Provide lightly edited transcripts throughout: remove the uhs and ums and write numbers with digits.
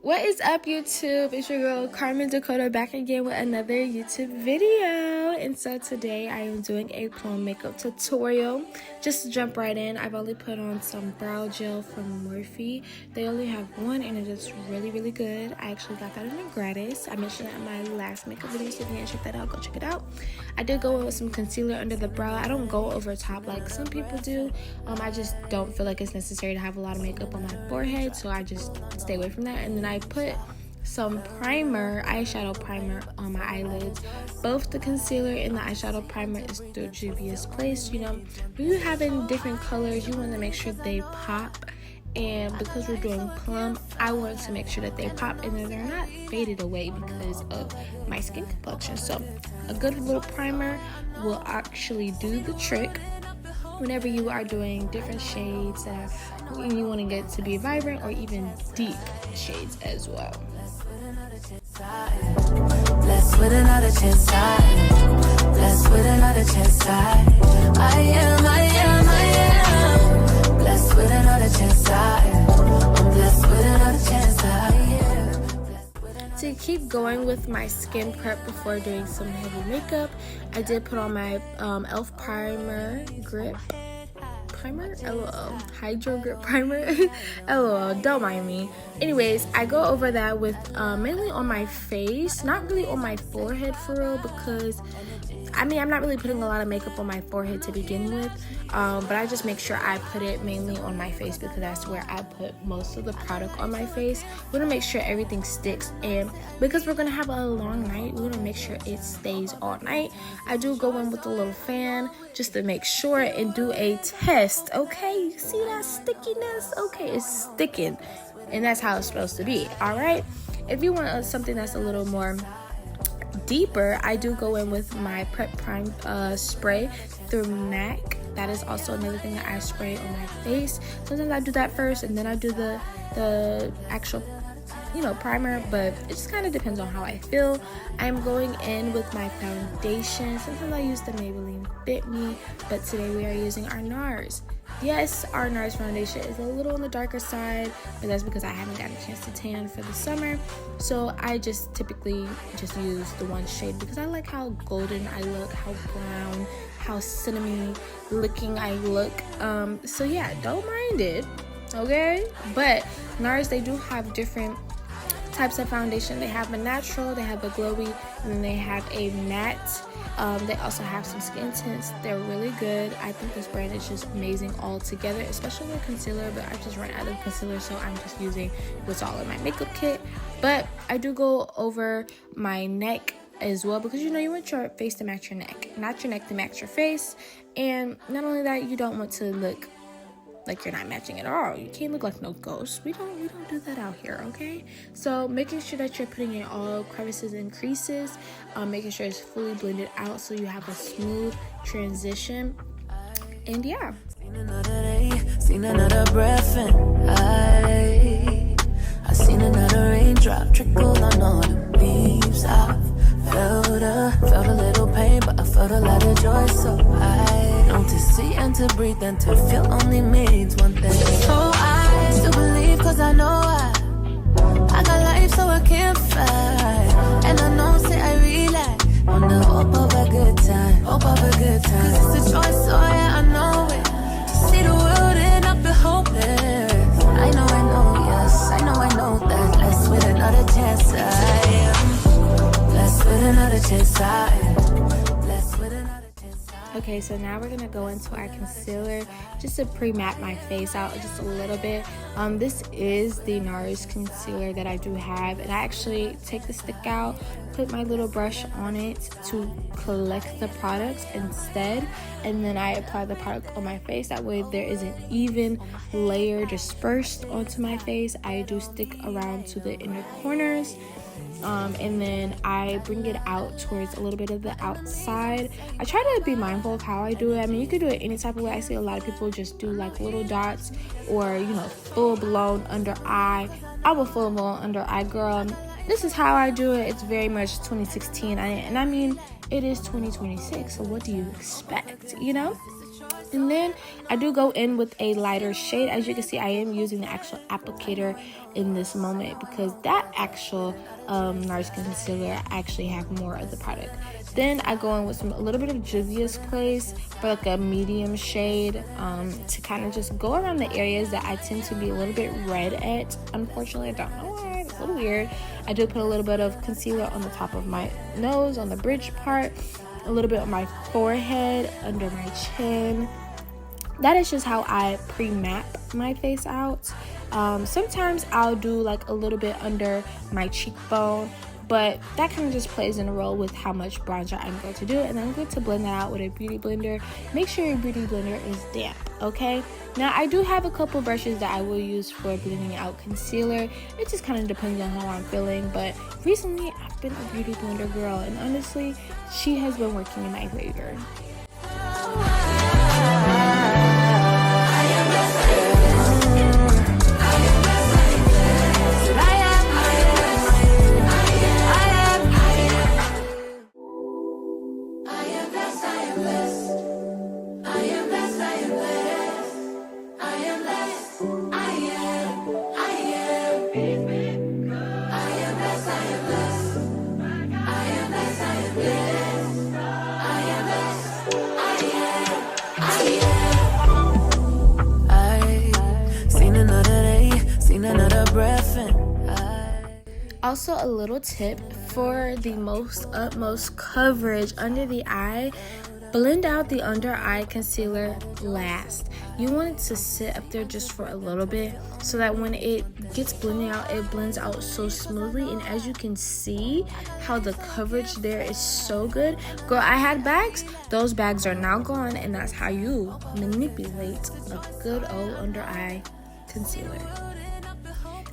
What is up, YouTube? It's your girl Carmen Dakota back again with another YouTube video. And so today I am doing a Plum makeup tutorial. Just to jump right in, I've only put on some brow gel from Morphe. They only have one and it is really good. I actually got that in a gratis. I mentioned that in my last makeup video, so if you didn't check that out, go check it out. I did go in with some concealer under the brow. I don't go over top like some people do. I just don't feel like it's necessary to have a lot of makeup on my forehead, so I just stay away from that. And then I put some primer, eyeshadow primer on my eyelids. Both the concealer and the eyeshadow primer is the juviest place. You know, when you're having different colors, you want to make sure they pop. And because we're doing plum, I want to make sure that they pop and that they're not faded away because of my skin complexion. So a good little primer will actually do the trick whenever you are doing different shades that you want to get to be vibrant, or even deep shades as well. Blessed with another chance, blessed with another chance, I am blessed with another chance, I'm blessed with another chance, To keep going with my skin prep before doing some heavy makeup, I did put on my e.l.f. primer grip primer, lol, hydro grip primer, lol, don't mind me. Anyways, I go over that with mainly on my face, not really on my forehead for real, because I'm not really putting a lot of makeup on my forehead to begin with, but I just make sure I put it mainly on my face because that's where I put most of the product on my face. We're gonna make sure everything sticks, and because we're gonna have a long night, we're gonna make sure it stays all night. I do go in with a little fan just to make sure and do a test. Okay, you see that stickiness? Okay, it's sticking, and that's how it's supposed to be. All right, if you want something that's a little more deeper, I do go in with my Prep Prime spray through MAC. That is also another thing that I spray on my face. Sometimes I do that first and then I do the actual primer, but it just kind of depends on how I feel. I'm going in with my foundation. Sometimes I use the Maybelline Fit Me, but today we are using our NARS. Yes, our NARS foundation is a little on the darker side, but that's because I haven't gotten a chance to tan for the summer. So I just typically just use the one shade because I like how golden I look, how brown, how cinnamony looking I look. So yeah, don't mind it, okay? But NARS, they do have different types of foundation. They have a natural, they have a glowy, and then they have a matte. They also have some skin tints. They're really good. I think this brand is just amazing all together, especially with concealer, but I just ran out of concealer, so I'm just using what's all in my makeup kit. But I do go over my neck as well, because you want your face to match your neck, not your neck to match your face. And not only that, you don't want to look like you're not matching at all. You can't look like no ghost. We don't do that out here, okay? So making sure that you're putting in all crevices and creases, making sure it's fully blended out so you have a smooth transition. And yeah. Seen another day, seen another breath, and I seen another raindrop trickle on all the leaves. I felt a little pain, but I felt a lot of joy. So I know to see and to breathe and to feel only means one thing. So I still believe, cause I know I got life, so I can't fight. And I know, say I relax on the hope of a good time, cause it's a choice, so yeah, I know it. To see the world and not be hopeless. I know, yes, I know that. Blessed with another chance, I am blessed with another chance, I am blessed with another chance. Okay, so now we're gonna go into our concealer just to pre-map my face out just a little bit. This is the NARS concealer that I do have, and I actually take the stick out, put my little brush on it to collect the products instead, and then I apply the product on my face. That way there is an even layer dispersed onto my face. I do stick around to the inner corners, and then I bring it out towards a little bit of the outside. I try to be mindful of how I do it. You could do it any type of way. I see a lot of people just do like little dots, or full blown under eye. I'm a full blown under eye girl. This is how I do it. It's very much 2016, and it is 2026, so what do you expect, And then I do go in with a lighter shade. As you can see, I am using the actual applicator in this moment because that actual NARS concealer I actually have more of the product. Then I go in with a little bit of Juvia's Place for like a medium shade to kind of just go around the areas that I tend to be a little bit red at. Unfortunately, I don't know why. It's a little weird. I do put a little bit of concealer on the top of my nose, on the bridge part, a little bit on my forehead, under my chin. That is just how I pre-map my face out. Sometimes I'll do like a little bit under my cheekbone, but that kind of just plays in a role with how much bronzer I'm going to do. And then I'm going to blend that out with a beauty blender. Make sure your beauty blender is damp, okay? Now, I do have a couple brushes that I will use for blending out concealer. It just kind of depends on how I'm feeling, but recently I've been a beauty blender girl, and honestly, she has been working in my favor. Also, a little tip for the utmost coverage under the eye, blend out the under eye concealer last. You want it to sit up there just for a little bit so that when it gets blended out, it blends out so smoothly. And as you can see how the coverage there is so good. Girl, I had bags. Those bags are now gone, and that's how you manipulate a good old under eye concealer.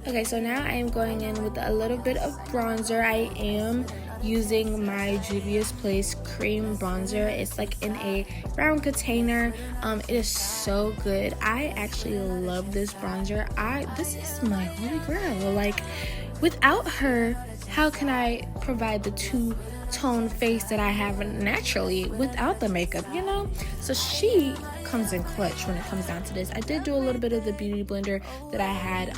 Okay, so now I am going in with a little bit of bronzer. I am using my Juvia's Place cream bronzer. It's like in a round container. It is so good. I actually love this bronzer. This is my holy grail. Like, without her, how can I provide the two-tone face that I have naturally without the makeup, you know? So she comes in clutch when it comes down to this. I did do a little bit of the beauty blender that I had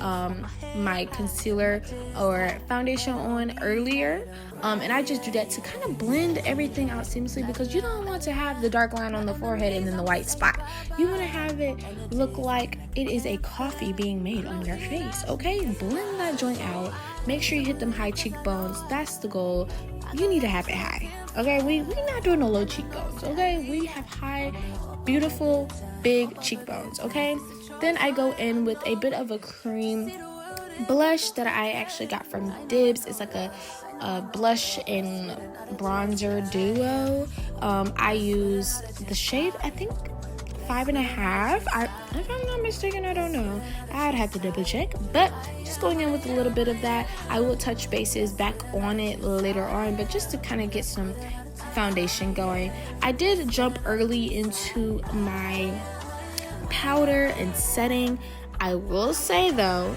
my concealer or foundation on earlier, and I just do that to kind of blend everything out seamlessly, because you don't want to have the dark line on the forehead and then the white spot. You want to have it look like it is a coffee being made on your face, okay? Blend that joint out. Make sure you hit them high cheekbones. That's the goal. You need to have it high, okay? We're not doing no low cheekbones, okay? We have high, beautiful, big cheekbones, okay? Then I go in with a bit of a cream blush that I actually got from Dibs. It's like a blush and bronzer duo. I use the shade, I think, 5.5. If I'm not mistaken, I don't know. I'd have to double check, but just going in with a little bit of that. I will touch bases back on it later on, but just to kind of get some foundation going. I did jump early into my powder and setting. I will say though,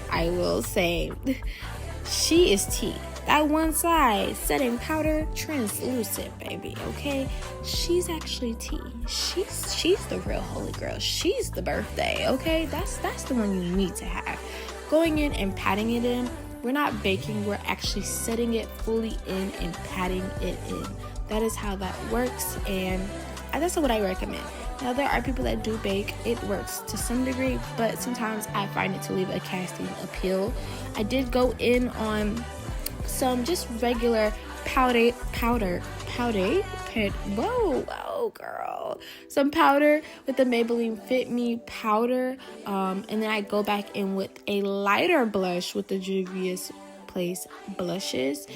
she is tea. That one side, setting powder, translucent, baby, okay? She's actually tea. She's the real holy grail. She's the birthday, okay? That's the one you need to have. Going in and patting it in, we're not baking, we're actually setting it fully in and patting it in. That is how that works, and that's what I recommend. Now, there are people that do bake. It works to some degree, but sometimes I find it to leave a casting appeal. I did go in on some just regular powder, whoa, girl. Some powder with the Maybelline Fit Me powder, and then I go back in with a lighter blush with the Juvia's Place blushes.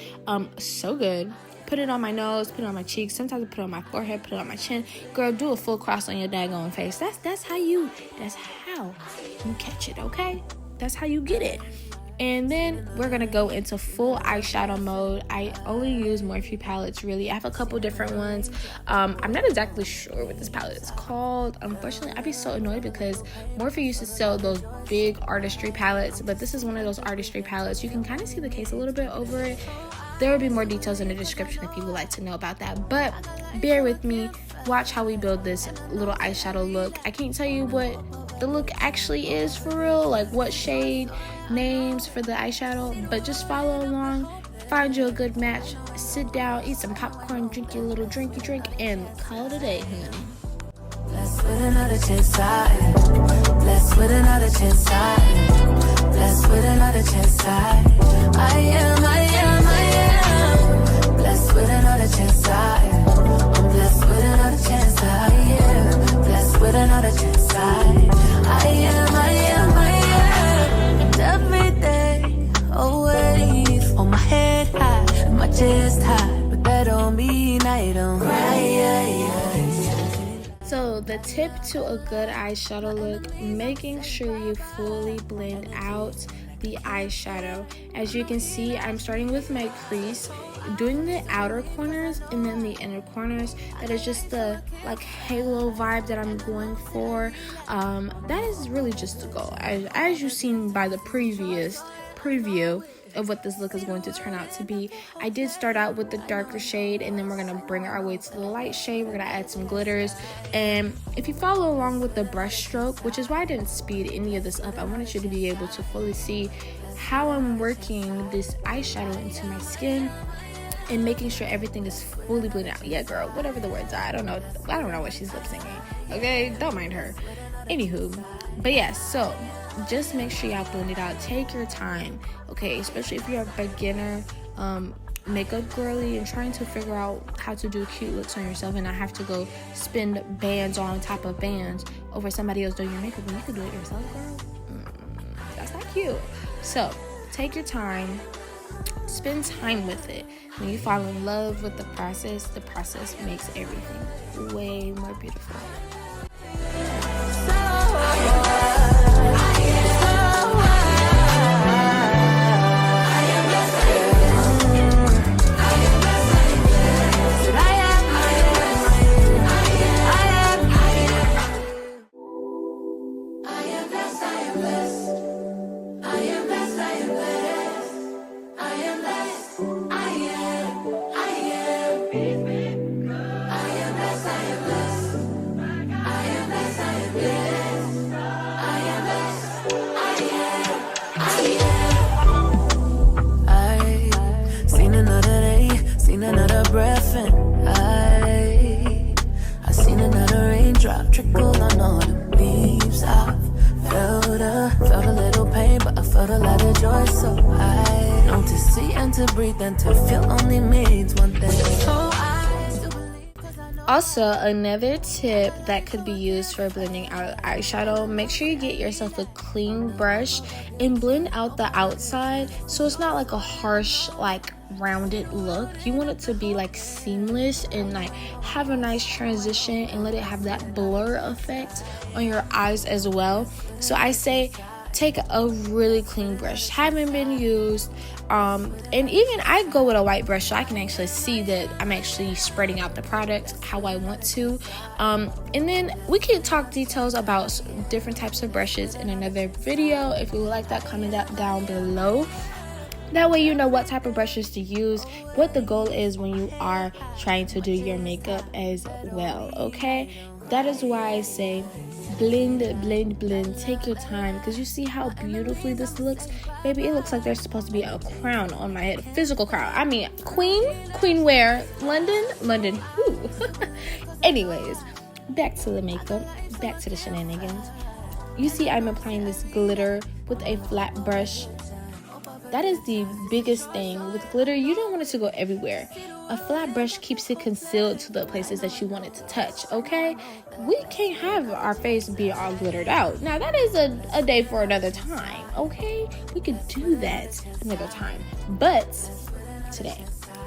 So good. Put it on my nose, put it on my cheeks. Sometimes I put it on my forehead, put it on my chin. Girl, do a full cross on your daggone face. That's how you catch it, okay? That's how you get it. And then we're gonna go into full eyeshadow mode. I only use Morphe palettes, really. I have a couple different ones. I'm not exactly sure what this palette is called. Unfortunately, I'd be so annoyed because Morphe used to sell those big artistry palettes, but this is one of those artistry palettes. You can kind of see the case a little bit over it. There will be more details in the description if you would like to know about that, but bear with me. watch how we build this little eyeshadow look. I can't tell you what the look actually is for real, like what shade, names for the eyeshadow, but just follow along, find you a good match, sit down, eat some popcorn, drink your little drinky drink, and call it a day, honey. Blessed with another chance, blessed with another chance, blessed with another chance, I am blessed with another chance, I'm blessed with another chance, blessed with another chance, I am, and every day always on my head high, and my chest high, but that don't mean I don't cry. So the tip to a good eyeshadow look, making sure you fully blend out the eyeshadow. As you can see, I'm starting with my crease, doing the outer corners and then the inner corners. That is just the like halo vibe that I'm going for. That is really just the goal. As you've seen by the previous preview of what this look is going to turn out to be, I did start out with the darker shade, and then we're gonna bring our way to the light shade. We're gonna add some glitters, and if you follow along with the brush stroke, which is why I didn't speed any of this up, I wanted you to be able to fully see how I'm working this eyeshadow into my skin and making sure everything is fully blended out. Yeah, girl, whatever the words are, I don't know what she's lip syncing. Okay, don't mind her. Anywho, but yes, so just make sure y'all blend it out. Take your time, okay? Especially if you're a beginner makeup girly and trying to figure out how to do cute looks on yourself and not have to go spend bands on top of bands over somebody else doing your makeup when you can do it yourself, girl. That's not cute. So take your time, spend time with it. When you fall in love with the process makes everything way more beautiful. Another breath and I seen another raindrop trickle on all the leaves. I felt a little pain, but I felt a lot of joy. So I know to see and to breathe and to feel only means one thing. So also, another tip that could be used for blending out eyeshadow, make sure you get yourself a clean brush and blend out the outside so it's not like a harsh, like rounded look. You want it to be like seamless and like have a nice transition and let it have that blur effect on your eyes as well. So I say take a really clean brush, haven't been used, and even I go with a white brush so I can actually see that I'm actually spreading out the product how I want to, and then we can talk details about different types of brushes in another video. If you would like that, comment that down below. That way you know what type of brushes to use, what the goal is when you are trying to do your makeup as well, okay? That is why I say blend, blend, blend. Take your time, because you see how beautifully this looks? Baby, it looks like there's supposed to be a crown on my head, a physical crown. I mean, queen wear, London, whoo. Anyways, back to the makeup, back to the shenanigans. You see I'm applying this glitter with a flat brush. That is the biggest thing with glitter. You don't want it to go everywhere. A flat brush keeps it concealed to the places that you want it to touch, okay? We can't have our face be all glittered out. Now, that is a day for another time, okay? We could do that another time. But today,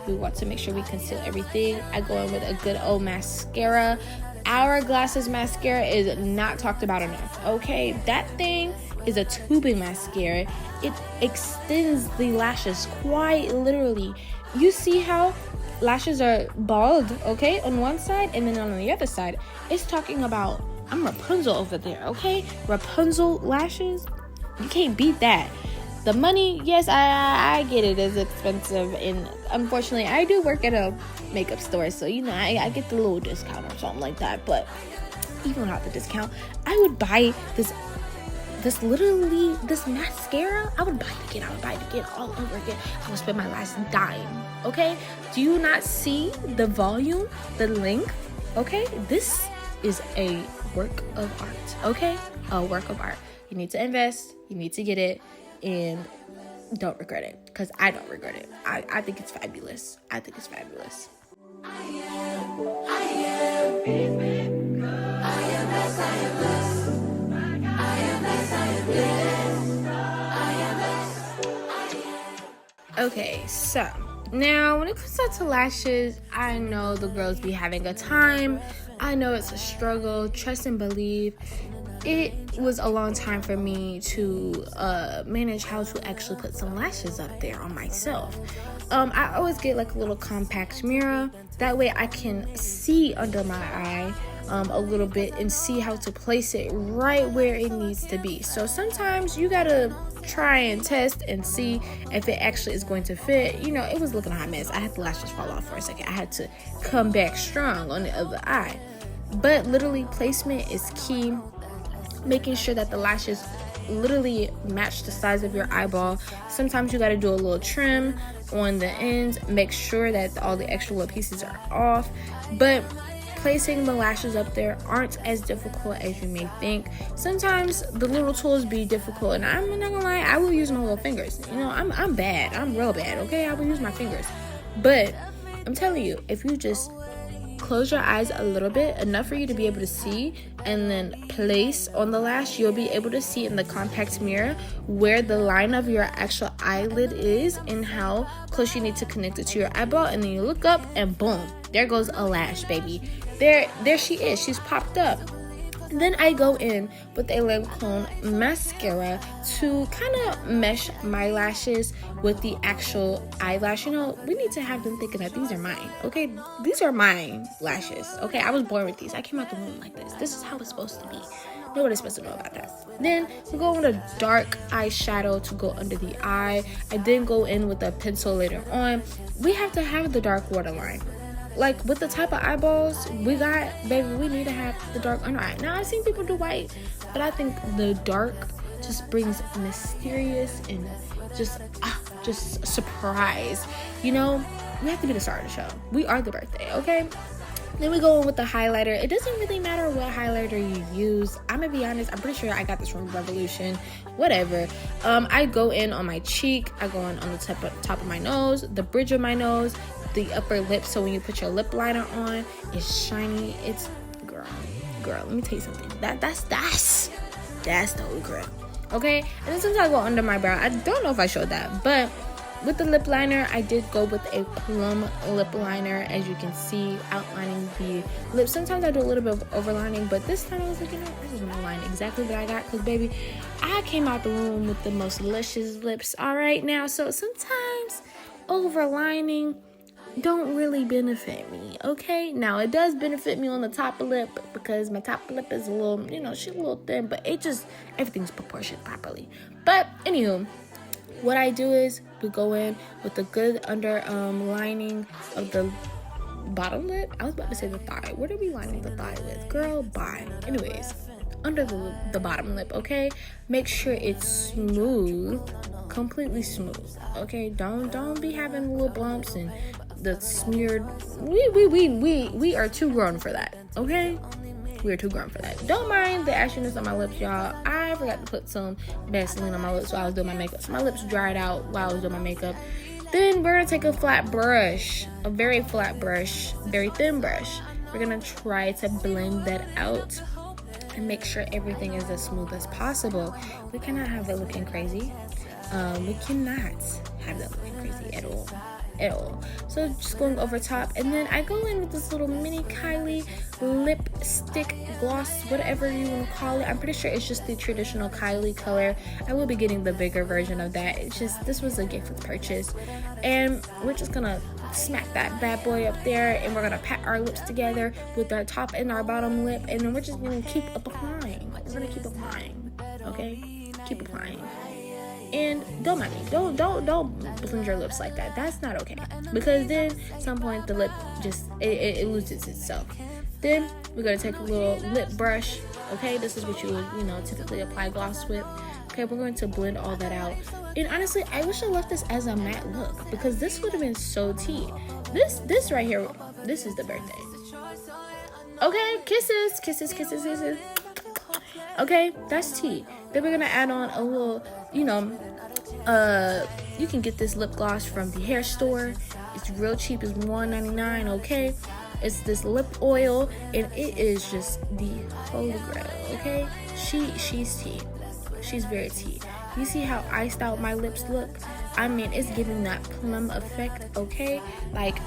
we want to make sure we conceal everything. I go in with a good old mascara. Hourglass's mascara is not talked about enough, okay? That thing is a tubing mascara. It extends the lashes quite literally. You see how lashes are bald, okay, on one side, and then on the other side, it's talking about, I'm Rapunzel over there, okay? Rapunzel lashes, you can't beat that. The money, yes, I get it is expensive, and unfortunately I do work at a makeup store, so you know I get the little discount or something like that. But even without the discount, I would buy this mascara. I would buy it again all over again. I would spend my last dime. Okay, do you not see the volume, the length? Okay, this is a work of art. Okay, a work of art. You need to invest, you need to get it, and don't regret it, because I don't regret it. I think it's fabulous. I think it's fabulous. Okay, so now when it comes out to lashes, I know the girls be having a time. I know it's a struggle. Trust and believe. It was a long time for me to manage how to actually put some lashes up there on myself. I always get like a little compact mirror. That way I can see under my eye a little bit and see how to place it right where it needs to be. So sometimes you gotta try and test and see if it actually is going to fit. You know, it was looking a hot mess. I had the lashes fall off for a second. I had to come back strong on the other eye. But literally, placement is key. Making sure that the lashes literally match the size of your eyeball. Sometimes you got to do a little trim on the ends. Make sure that all the extra little pieces are off. But placing the lashes up there aren't as difficult as you may think. Sometimes the little tools be difficult, and I'm not gonna lie, I will use my little fingers. You know, I'm bad. I'm real bad, okay? I will use my fingers. But I'm telling you, if you just close your eyes a little bit, enough for you to be able to see, and then place on the lash, you'll be able to see in the compact mirror where the line of your actual eyelid is and how close you need to connect it to your eyeball. And then you look up and boom, there goes a lash, baby. There she is. She's popped up. Then I go in with a lip cone mascara to kind of mesh my lashes with the actual eyelash. You know, we need to have them thinking that these are mine, okay? These are my lashes, okay? I was born with these. I came out the womb like this. This is how it's supposed to be. Nobody's supposed to know about that. Then we go with a dark eyeshadow to go under the eye. I then go in with a pencil later on. We have to have the dark waterline. Like, with the type of eyeballs we got, baby, we need to have the dark under eye. Now, I've seen people do white, but I think the dark just brings mysterious and just surprise. You know, we have to be the star of the show. We are the birthday, okay? Then we go in with the highlighter. It doesn't really matter what highlighter you use. I'm gonna be honest, I'm pretty sure I got this from Revolution, whatever. I go in on my cheek, I go in on the top of my nose, the bridge of my nose, the upper lip, so when you put your lip liner on, it's shiny. It's girl, let me tell you something. That's the holy grail. Okay? And then sometimes I go under my brow. I don't know if I showed that, but with the lip liner, I did go with a Plum lip liner, as you can see, outlining the lips. Sometimes I do a little bit of overlining, but this time I was like, you know, I just want to line exactly what I got, because baby, I came out the womb with the most luscious lips. All right, now, so sometimes overlining don't really benefit me, okay? Now, it does benefit me on the top lip, because my top lip is a little, you know, she's a little thin, but everything's proportioned properly. But anywho, what I do is we go in with a good lining of the bottom lip. I was about to say the thigh. What are we lining the thigh with? Girl, bye. Anyways, under the bottom lip, okay? Make sure it's smooth, completely smooth, okay? Don't be having little bumps and the smeared. We are too grown for that, okay? We are too grown for that. Don't mind the ashiness on my lips, y'all. I forgot to put some Vaseline on my lips while I was doing my makeup. So my lips dried out while I was doing my makeup. Then we're gonna take a flat brush, a very flat brush, very thin brush. We're gonna try to blend that out and make sure everything is as smooth as possible. We cannot have it looking crazy. We cannot have that looking crazy at all. So just going over top, and then I go in with this little mini Kylie lipstick gloss, whatever you want to call it. I'm pretty sure it's just the traditional Kylie color. I will be getting the bigger version of that. It's just, this was a gift with purchase, and we're just gonna smack that bad boy up there, and we're gonna pat our lips together with our top and our bottom lip, and then we're just gonna keep applying. We're gonna keep applying, okay? Keep applying. And don't mind me. Don't blend your lips like that. That's not okay. Because then at some point the lip just it loses itself. Then we're gonna take a little lip brush. Okay, this is what you would, typically apply gloss with. Okay, we're going to blend all that out. And honestly, I wish I left this as a matte look because this would have been so tea. This right here, this is the birthday. Okay, kisses. Okay, that's tea. Then we're gonna add on a little, you can get this lip gloss from the hair store. It's real cheap, it's $1.99, okay? It's this lip oil, and it is just the holy grail, okay? She's tea. She's very tea. You see how iced out my lips look? I mean, it's giving that plum effect, okay? Like,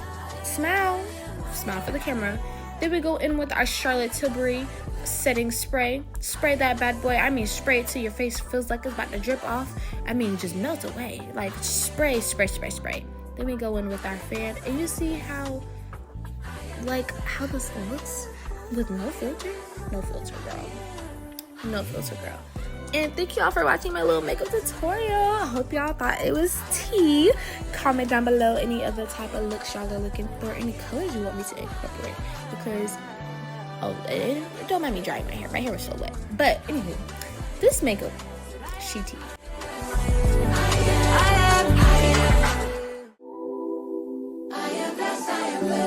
smile for the camera. Then we go in with our Charlotte Tilbury setting spray. Spray that bad boy. I mean, spray it till your face feels like it's about to drip off. I mean, just melt away. Like, spray. Then we go in with our fan, and you see how this looks with no filter? No filter, girl. And thank you all for watching my little makeup tutorial. I hope y'all thought it was tea. Comment down below any other type of looks y'all are looking for, any colors you want me to incorporate. Because, don't mind me drying my hair. My hair was so wet. But anywho, this makeup, she tea. I am blessed.